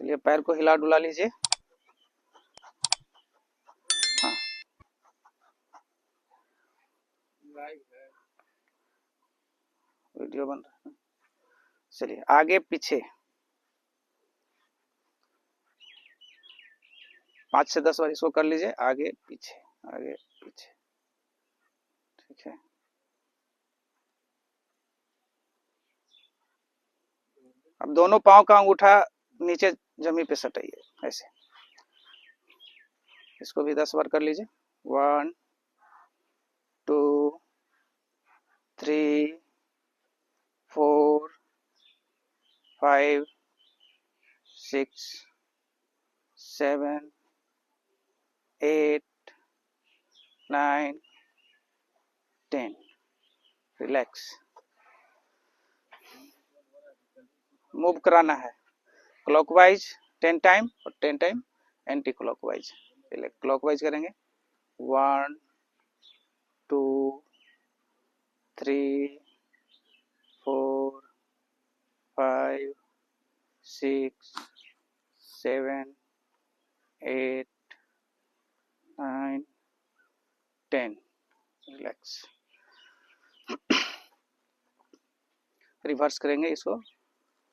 चलिए पैर को हिला डुला लीजिए। हाँ, वीडियो बन रहा है। चलिए आगे पीछे 5 से 10 बार इसको कर लीजिए, आगे पीछे आगे पीछे। ठीक है, अब दोनों पांव का अंगूठा नीचे जमीन पे सटाइए ऐसे। इसको भी 10 बार कर लीजिए। 1 2 3 4 5 6 7 8 9 10। रिलैक्स। मूव कराना है क्लॉकवाइज 10 टाइम और 10 टाइम एंटी क्लॉकवाइज। क्लॉकवाइज करेंगे 1 2 3 4 5 6 7 8 9 10। रिलैक्स। रिवर्स करेंगे इसको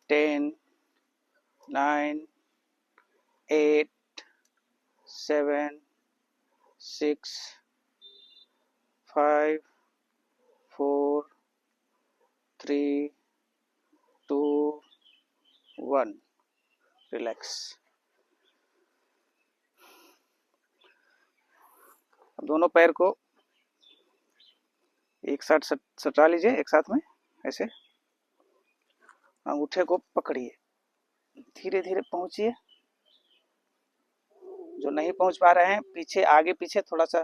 10 9 8 7 6 5 4 3 2 1। रिलैक्स। दोनों पैर को एक साथ सटा लीजिए, एक साथ में ऐसे। अंगूठे को पकड़िए, धीरे धीरे पहुंचिए। जो नहीं पहुंच पा रहे हैं पीछे आगे पीछे थोड़ा सा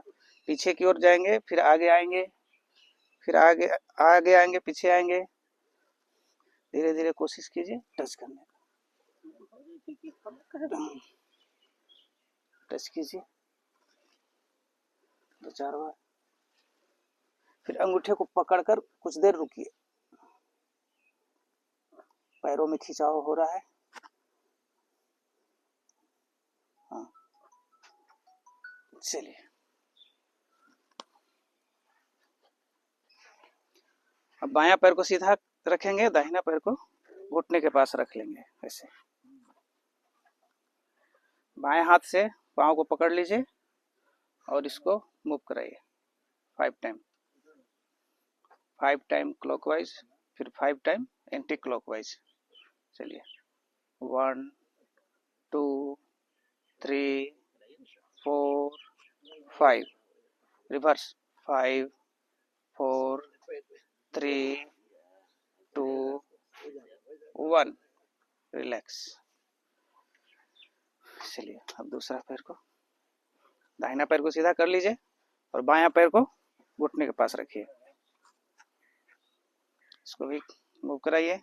पीछे की ओर जाएंगे, फिर आगे आएंगे, फिर आगे आगे आएंगे, पीछे आएंगे। धीरे धीरे कोशिश कीजिए टच करने का। टच कीजिए 2-4 बार, फिर अंगूठे को पकड़कर कुछ देर रुकिए। पैरों में खिंचाव हो रहा है। हाँ, चलिए अब बायां पैर को सीधा रखेंगे, दाहिना पैर को घुटने के पास रख लेंगे ऐसे। बाएं हाथ से पाँव को पकड़ लीजिए और इसको मूव कराइए 5 टाइम। 5 टाइम क्लॉकवाइज, फिर 5 टाइम एंटी क्लॉकवाइज। चलिए 1 2 3 4 5। रिवर्स 5 4 3 2 1। रिलैक्स। चलिए अब दूसरा पैर को, दाहिना पैर को सीधा कर लीजिए और बायां पैर को घुटने के पास रखिए। इसको भी मूव कराइए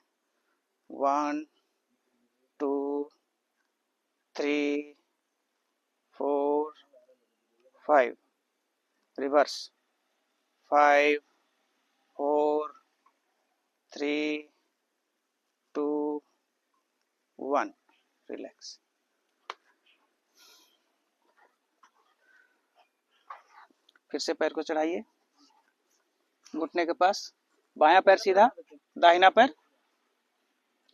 1 2 3 4 5। रिवर्स 5 4 3 2 1। रिलैक्स। फिर से पैर को चढ़ाइए घुटने के पास, बायां पैर सीधा, दाहिना पैर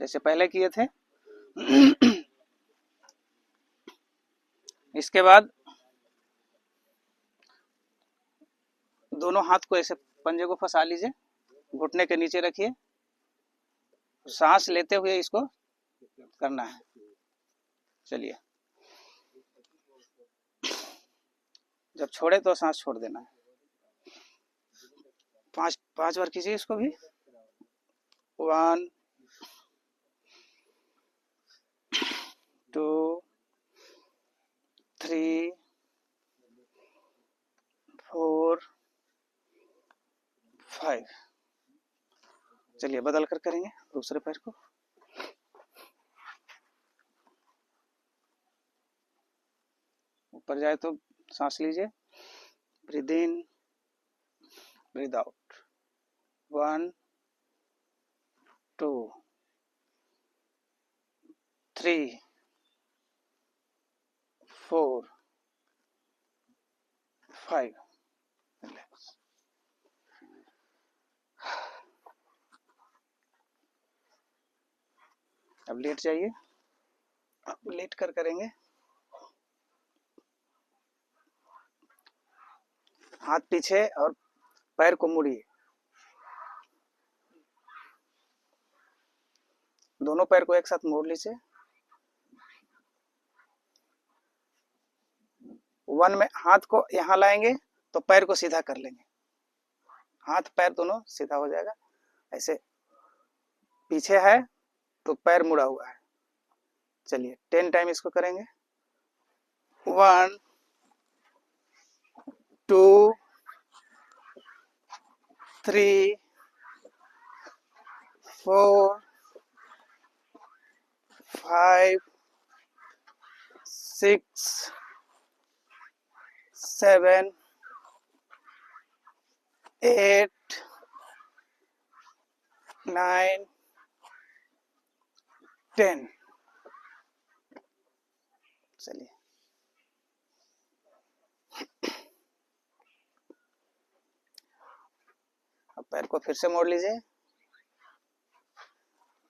जैसे पहले किए थे। इसके बाद दोनों हाथ को ऐसे पंजे को फंसा लीजिए, घुटने के नीचे रखिए, सांस लेते हुए इसको करना है। चलिए जब छोड़े तो सांस छोड़ देना है। 5 बार कीजिए इसको भी। 1 2 3 4 5। चलिए बदल कर करेंगे दूसरे पैर को। ऊपर जाए तो सांस लीजिए, breathe in breathe out. 1 2 3 4 5 relax. अब लेट जाइए, अब लेट कर करेंगे। हाथ पीछे और पैर को मुड़िए, दोनों पैर को एक साथ मोड़ लीजिए। 1 में हाथ को यहाँ लाएंगे तो पैर को सीधा कर लेंगे, हाथ पैर दोनों सीधा हो जाएगा। ऐसे पीछे है तो पैर मुड़ा हुआ है। चलिए 10 टाइम इसको करेंगे। 1 2 3 4 5 6 7 8 9 10। चलिए अब पैर को फिर से मोड़ लीजिए,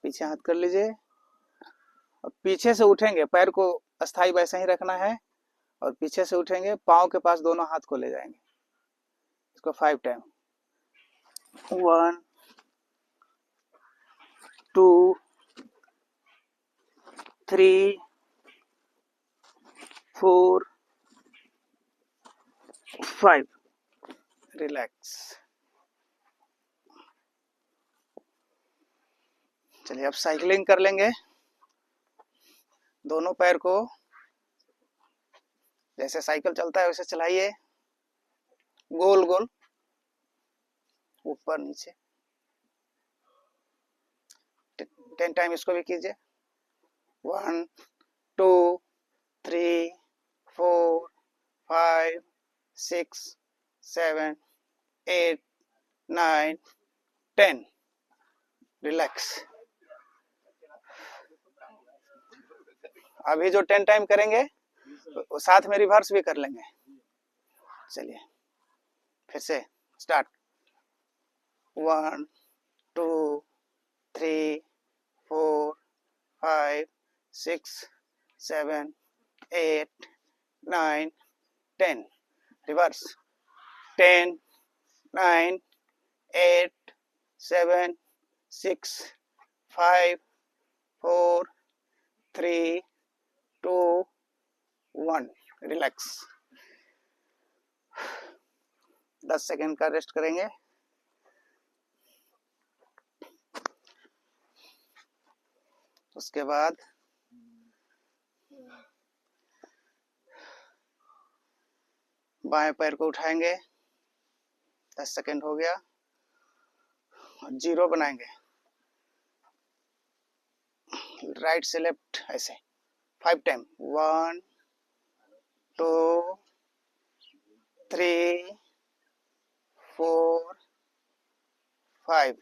पीछे हाथ कर लीजिए और पीछे से उठेंगे, पैर को अस्थाई वैसे ही रखना है और पीछे से उठेंगे, पाँव के पास दोनों हाथ को ले जाएंगे। इसको 5 टाइम। 1 2 3 4 5 रिलैक्स। चलिए अब साइकिलिंग कर लेंगे। दोनों पैर को जैसे साइकिल चलता है वैसे चलाइए, गोल गोल ऊपर नीचे। 10 टाइम इसको भी कीजिए। 1 2 3 4 5 6 7 8 9 10 रिलैक्स। अभी जो 10 टाइम करेंगे वो साथ में रिवर्स भी कर लेंगे। चलिए फिर से स्टार्ट। 1 2 3 4 5 6 7 8 9 10 रिवर्स। 10 9 8 7 6 5 4 3 2 1 रिलैक्स। 10 सेकेंड का रेस्ट करेंगे। उसके बाद बाएं पैर को उठाएंगे, 10 सेकेंड हो गया, और 0 बनाएंगे, राइट से लेफ्ट ऐसे 5 टाइम। 1 2 3 4 5।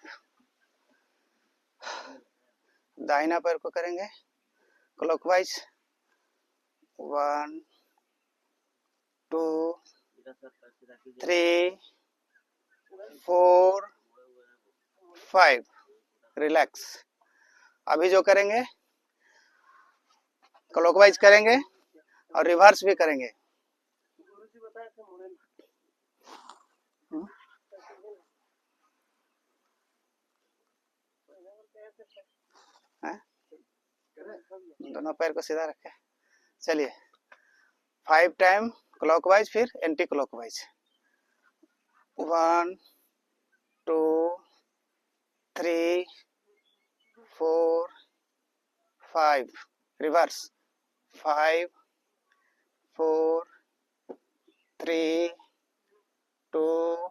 दाहिना पैर को करेंगे क्लॉकवाइज। 1 2 3 4 5 रिलैक्स। अभी जो करेंगे क्लॉकवाइज करेंगे और रिवर्स भी करेंगे। दोनों पैर को सीधा रखें। चलिए 5 टाइम क्लॉकवाइज फिर एंटी क्लॉकवाइज। 1 2 3 4 5 रिवर्स। 5 4 3 2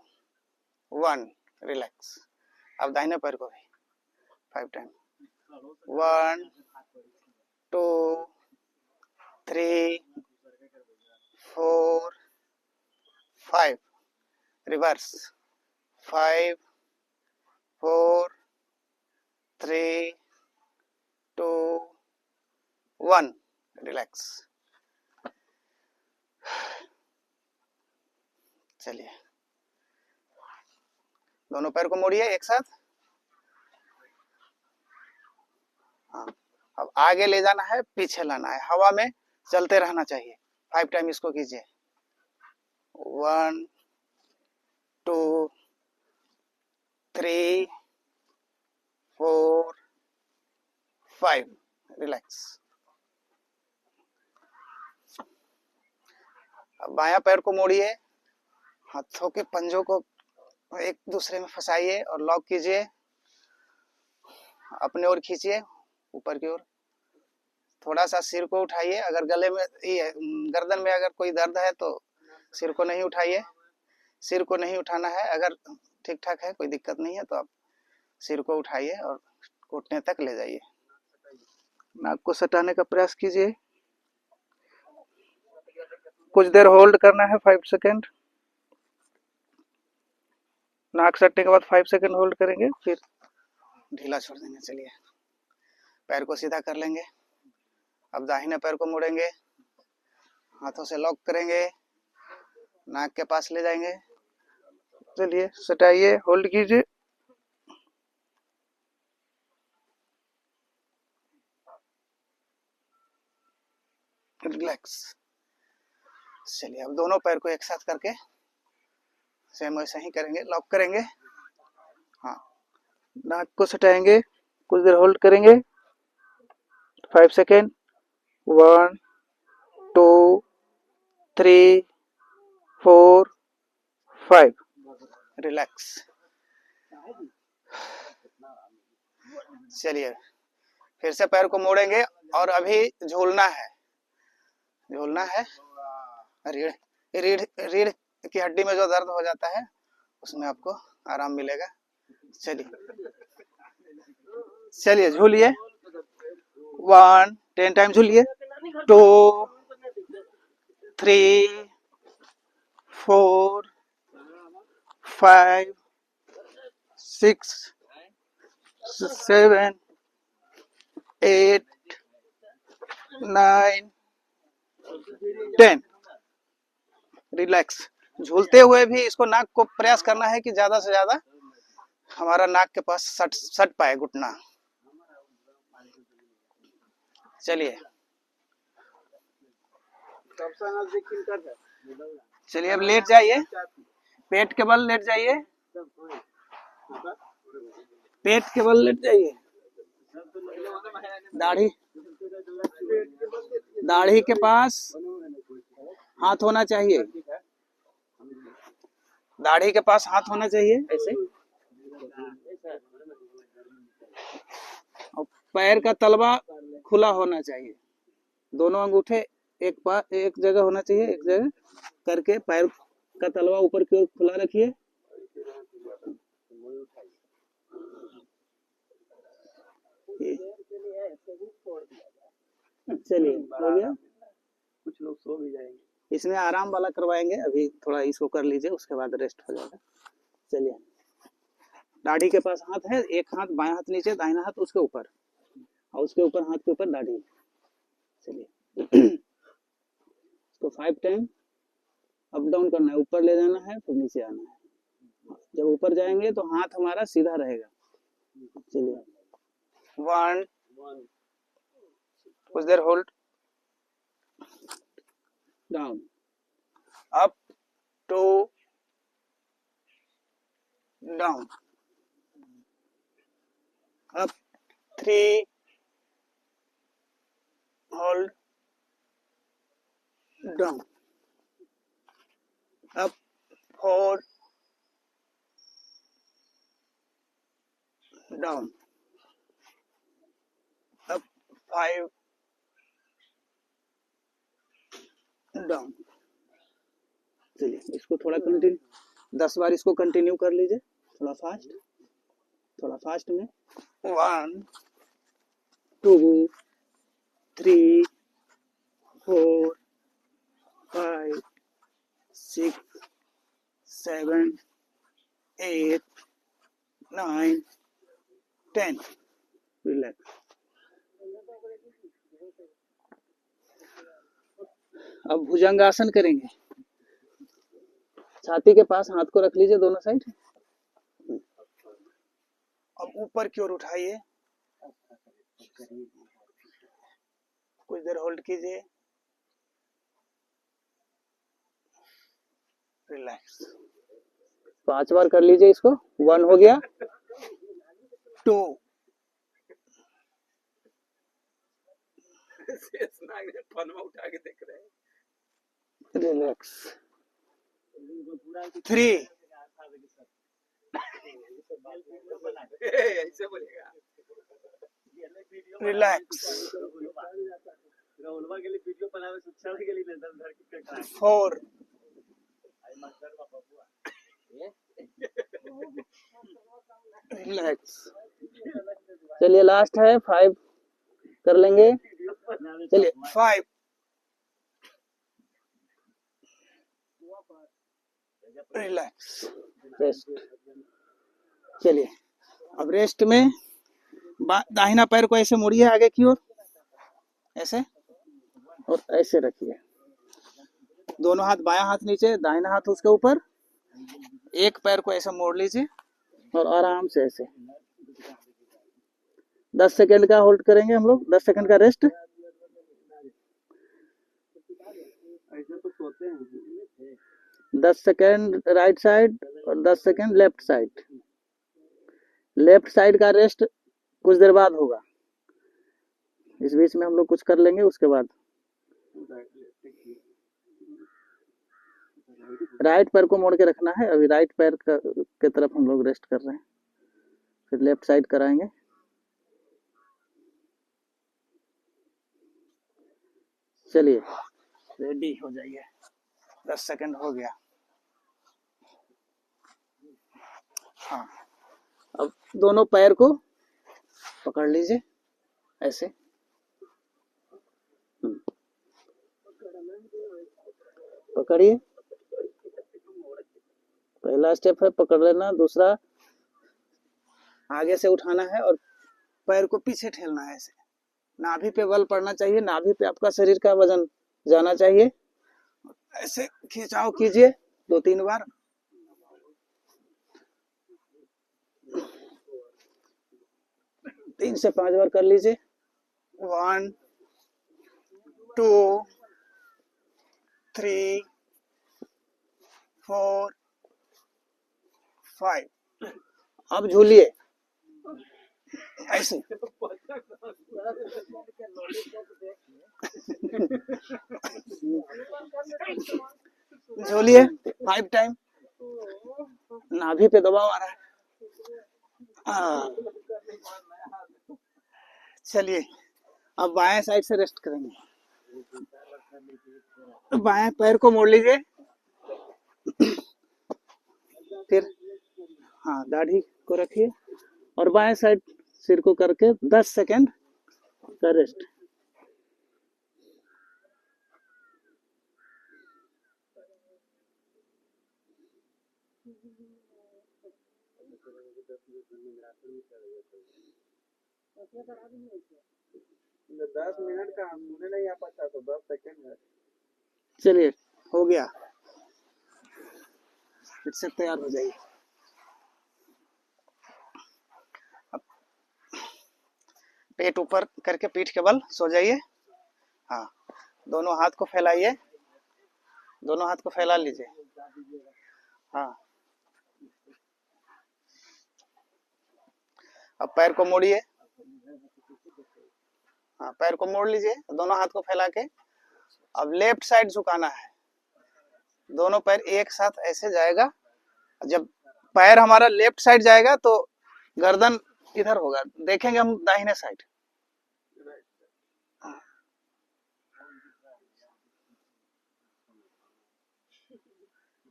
1 रिलैक्स। अब दाहिने पैर को भी 5 टाइम। 1 2 3 4 5 रिवर्स। 5 4 3 2 1 रिलैक्स। चलिए, दोनों पैर को मोड़िए एक साथ। हाँ, अब आगे ले जाना है, पीछे लाना है, हवा में चलते रहना चाहिए। 5 टाइम इसको कीजिए। 1 2 3 4 5। रिलैक्स। अब बायां पैर को मोड़िए, हाथों के पंजों को एक दूसरे में फंसाइए और लॉक कीजिए, अपने ओर खींचिए ऊपर की ओर। थोड़ा सा सिर को उठाइए, अगर गले में गर्दन में अगर कोई दर्द है तो सिर को नहीं उठाइए, सिर को नहीं उठाना है। अगर ठीक ठाक है, कोई दिक्कत नहीं है, तो आप सिर को उठाइए और घुटने तक ले जाइए। नाक को सटाने का प्रयास कीजिए। कुछ देर होल्ड करना है, 5 सेकेंड। नाक सटने के बाद 5 सेकेंड होल्ड करेंगे, फिर ढीला छोड़ देंगे। चलिए, पैर को सीधा कर लेंगे। अब दाहिने पैर को मोड़ेंगे, हाथों से लॉक करेंगे, नाक के पास ले जाएंगे। चलिए, सटाइए, होल्ड कीजिए। रिलैक्स। चलिए, अब दोनों पैर को एक साथ करके सेम वैसे ही करेंगे, लॉक करेंगे। हाँ, नाक को सटाएंगे, कुछ देर होल्ड करेंगे, 5 सेकेंड। 1 2 3 4 5। रिलैक्स। चलिए, फिर से पैर को मोड़ेंगे और अभी झूलना है, झूलना है। रीढ़ रीढ़ रीढ़ की हड्डी में जो दर्द हो जाता है, उसमें आपको आराम मिलेगा। चलिए चलिए, झूलिए। 1 10 टाइम झूलिए। 2 3 4 5 6 7 8 9 10। रिलैक्स। झूलते हुए भी इसको नाक को प्रयास करना है कि ज्यादा से ज्यादा हमारा नाक के पास सट पाए घुटना। चलिए चलिए, अब लेट जाइए, पेट के बल लेट जाइए, पेट के बल लेट जाइए। दाढ़ी दाढ़ी के पास हाथ होना चाहिए, दाढ़ी के पास हाथ होना चाहिए ऐसे। और पैर का तलवा खुला होना चाहिए, दोनों अंगूठे एक जगह होना चाहिए, एक जगह करके पैर का तलवा ऊपर की ओर खुला रखिए। चलिए, हो गया। कुछ लोग सो भी जाएंगे, इसमें आराम वाला करवाएंगे, अभी थोड़ा इसको कर लीजिए, उसके बाद रेस्ट हो जाएगा। चलिए, दाढ़ी के पास हाथ है, एक हाथ बायां हाथ नीचे, दाहिना हाथ उसके ऊपर, और उसके ऊपर हाथ के ऊपर दाढ़ी। चलिए, इसको 5 टाइम अप डाउन करना है, ऊपर ले जाना है, फिर नीचे आना है। जब ऊपर जाएंगे तो हाथ हमारा सीधा रहेगा। चलिए, 1 कुछ देर hold, down, up, 2 down, up, 3 hold, down, up, 4 down, up, 5 down. चलिए, इसको थोड़ा कंटिन्यू 10 बार इसको कंटिन्यू कर लीजिए, थोड़ा फास्ट में। 1 2 3 4 5 6 7 8 9 10। रिलैक्स। अब भुजंगासन करेंगे। छाती के पास हाथ को रख लीजिए दोनों साइड। अब ऊपर की ओर उठाइए, कुछ देर होल्ड कीजिए, रिलैक्स। 5 बार कर लीजिए इसको। 1 हो गया, 2, उठा के देख रहे हैं, रिलैक्स, 3, ऐसे बोलेगा, रिलैक्स, 4, रिलैक्स। चलिए लास्ट है 5 कर लेंगे। चलिए 5, रिलैक्स, रेस्ट। चलिए अब रेस्ट में दाहिना पैर को ऐसे मोड़िए आगे की ओर, ऐसे, और ऐसे रखिए। दोनों हाथ, बायां हाथ नीचे, दाहिना हाथ उसके ऊपर। एक पैर को ऐसे मोड़ लीजिए और आराम से ऐसे 10 सेकंड का होल्ड करेंगे हम लोग, 10 सेकंड का रेस्ट। ऐसे तो सोते हैं। 10 सेकंड राइट साइड और 10 second left side. Left side का रेस्ट कुछ देर बाद होगा, इस बीच में हम लोग कुछ कर लेंगे उसके बाद। राइट पैर को मोड़ के रखना है, अभी राइट पैर के तरफ हम लोग रेस्ट कर रहे हैं, फिर लेफ्ट साइड कराएंगे। चलिए रेडी हो जाइए, 10 सेकंड हो गया। हाँ, अब दोनों पैर को पकड़ लीजिए ऐसे। पकड़िए, पहला स्टेप है पकड़ लेना। दूसरा आगे से उठाना है और पैर को पीछे ठेलना है ऐसे। नाभि पे बल पड़ना चाहिए, नाभि पे आपका शरीर का वजन जाना चाहिए। ऐसे खिंचाव कीजिए 2-3 बार। तीन से 5 बार कर लीजिए। 1, 2, 3, 4, 5। अब झूलिए ऐसे। झूलिए 5 टाइम। नाभि पे दबाव आ रहा है। चलिए अब बाएं साइड से रेस्ट करेंगे। बाएं पैर को मोड़ लीजिए, फिर हाँ दाढ़ी को रखिए और बाएं साइड सिर को करके 10 सेकंड का रेस्ट। तो 10 मिनट का हम सुने नहीं आ पाता, तो 10 सेकंड है। चलिए हो गया, फिर से तैयार हो जाइए। अब पेट ऊपर करके पीठ के बल सो जाइए। हाँ, दोनों हाथ को फैलाइए, दोनों हाथ को फैला लीजिए। हाँ, अब पैर को मोड़िए। हाँ, पैर को मोड़ लीजिए, दोनों हाथ को फैला के। अब लेफ्ट साइड झुकाना है, दोनों पैर एक साथ ऐसे जाएगा। जब पैर हमारा लेफ्ट साइड जाएगा तो गर्दन इधर होगा, देखेंगे हम दाहिने साइड।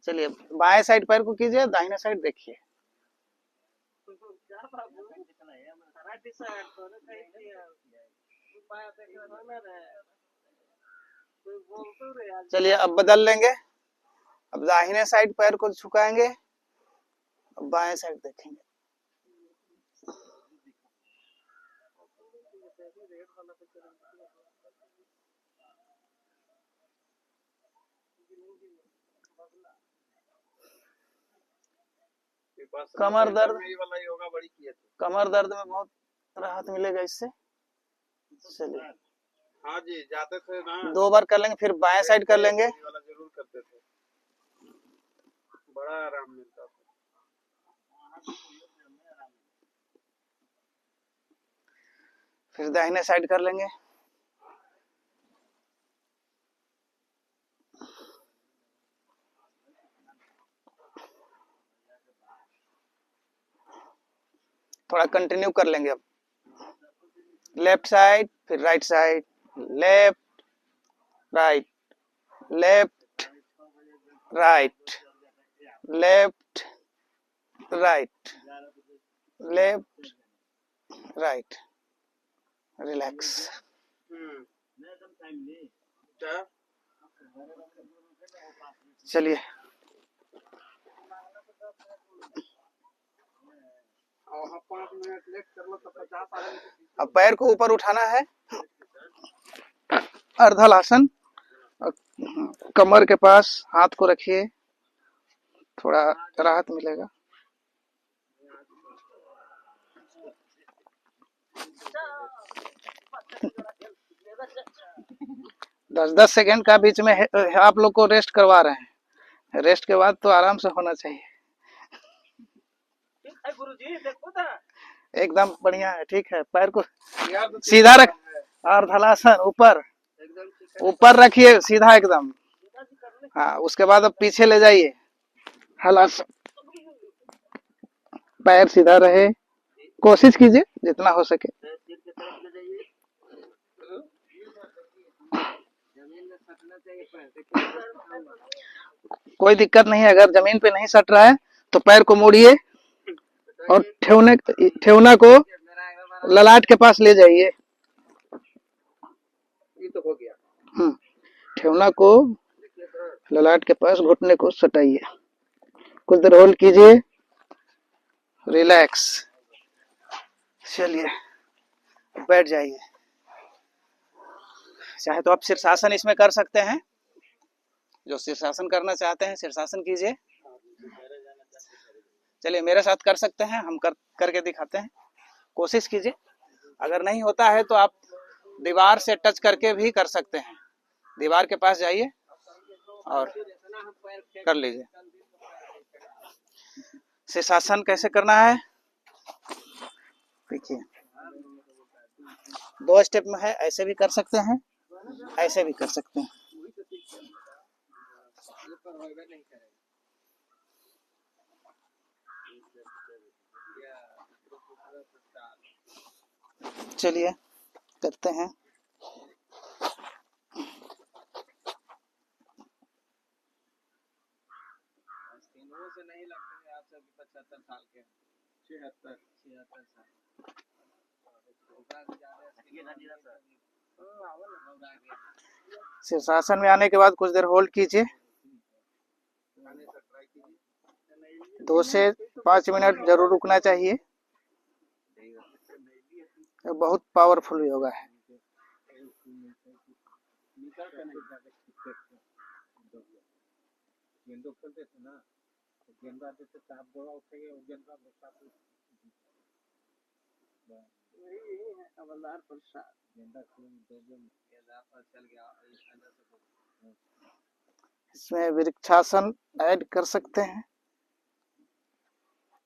चलिए बाएं साइड पैर को कीजिए, दाहिने साइड देखिए। चलिए अब बदल लेंगे, अब दाहिने साइड पैर को झुकाएंगे, अब बाएं साइड देखेंगे। कमर दर्द, मेरी वाला योगा बड़ी किए थे। कमर दर्द में बहुत राहत मिलेगा इससे। चलिए हाँ जी, जाते थे ना 2 बार कर लेंगे, फिर बाएं साइड कर लेंगे। ये वाला जरूर करते थे, बड़ा आराम मिलता था। फिर दाहिने साइड कर लेंगे। थोड़ा कंटिन्यू कर लेंगे अब। लेफ्ट साइड, फिर right side, left right, left right, left right, left right. Relax. चलिए अब पैर को ऊपर उठाना है, अर्धलासन। कमर के पास हाथ को रखिए, थोड़ा राहत मिलेगा। 10-10 सेकेंड का बीच में आप लोग को रेस्ट करवा रहे हैं। रेस्ट के बाद तो आराम से होना चाहिए। गुरुजी देखो ना, एकदम बढ़िया है, ठीक है। पैर को सीधा रख, अर्धलासन ऊपर, ऊपर रखिए सीधा एकदम। हाँ, उसके बाद अब पीछे ले जाइए, हलासन। पैर सीधा रहे, कोशिश कीजिए जितना हो सके। कोई दिक्कत नहीं है, अगर जमीन पे नहीं सट रहा है तो पैर को मोड़िए और ठेवना को ललाट के पास ले जाइए। ये तो हो गया। ठेवना को ललाट के पास घुटने को सटाइए, कुछ देर होल्ड कीजिए, रिलैक्स। चलिए बैठ जाइए। चाहे तो आप शीर्षासन इसमें कर सकते हैं, जो शीर्षासन करना चाहते हैं शीर्षासन कीजिए। चलिए मेरे साथ कर सकते हैं, हम करके दिखाते हैं, कोशिश कीजिए। अगर नहीं होता है तो आप दीवार से टच करके भी कर सकते हैं। दीवार के पास जाइए और कर लीजिए। शीर्षासन कैसे करना है देखिए, 2 स्टेप में है, ऐसे भी कर सकते हैं, ऐसे भी कर सकते हैं। चलिए करते हैं। से नहीं लगते हैं आप सब 75 साल के, 76 साल। शीर्षासन में आने के बाद कुछ देर होल्ड कीजिए, 2 से 5 मिनट जरूर रुकना चाहिए। बहुत पावरफुल योगा है। इसमें वृक्षासन ऐड कर सकते हैं,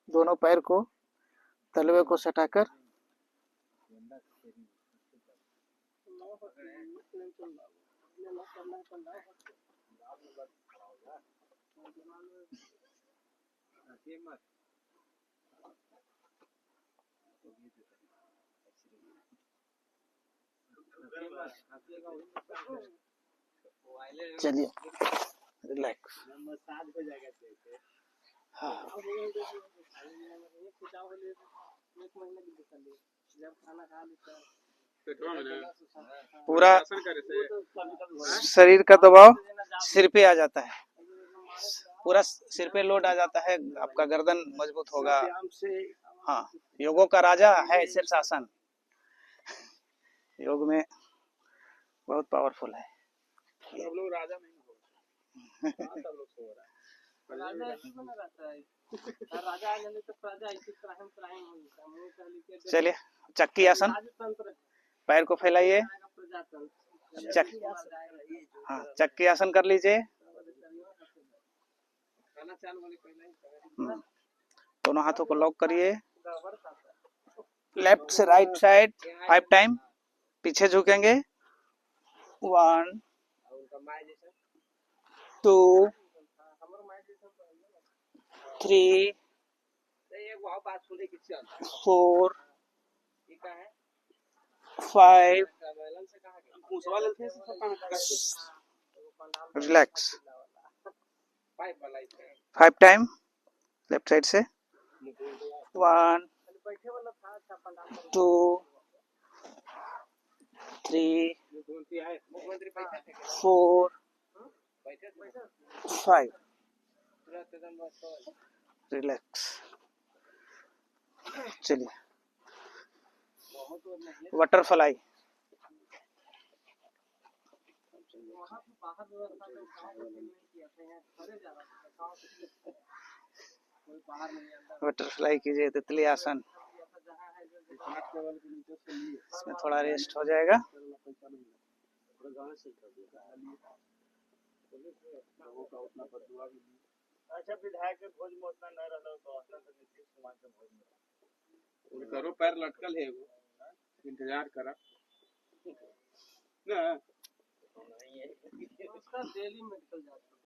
दोनों पैर को तलवे को सटाकर। चलिए रिलैक्स। हाँ पूरा शरीर का दबाव सिर पे आ जाता है, पूरा सिर पे लोड आ जाता है, आपका गर्दन मजबूत होगा। हाँ, योगों का राजा है शीर्षासन, योग में बहुत पावरफुल है। सब लोग राजा नहीं हो रहे, सब लोग सो रहा है। राजा ऐसी बना रहता है राजा आ जाने तो प्रजा ऐसी त्राहिम त्राहिम हो जाता है मुंह कहली के चलिए चक्की आसन, राजतंत्र पैर को फैलाइए, प्रजातंत्र चक हाँ चक्की आसन कर लीजिए। खाना चाल वाली पहले ही दोनों हाथों को लॉक करिए, लेफ्ट से राइट साइड 5 टाइम, पीछे झुकेंगे 1 2 3 4 5 रिलैक्स 5 टाइम लेफ्ट साइड से 1 2 3 4 5 रिलैक्स। चलिए बटरफ्लाई, बटरफ्लाई कीजिए, तितली आसन, इसमें थोड़ा रेस्ट हो जाएगा। अच्छा विधायक के भोज में उतना न रहलो तो नीतीश कुमार के भोज में करो पैर लटकल है वो इंतजार करा ना उसका डेली मेडिकल जाता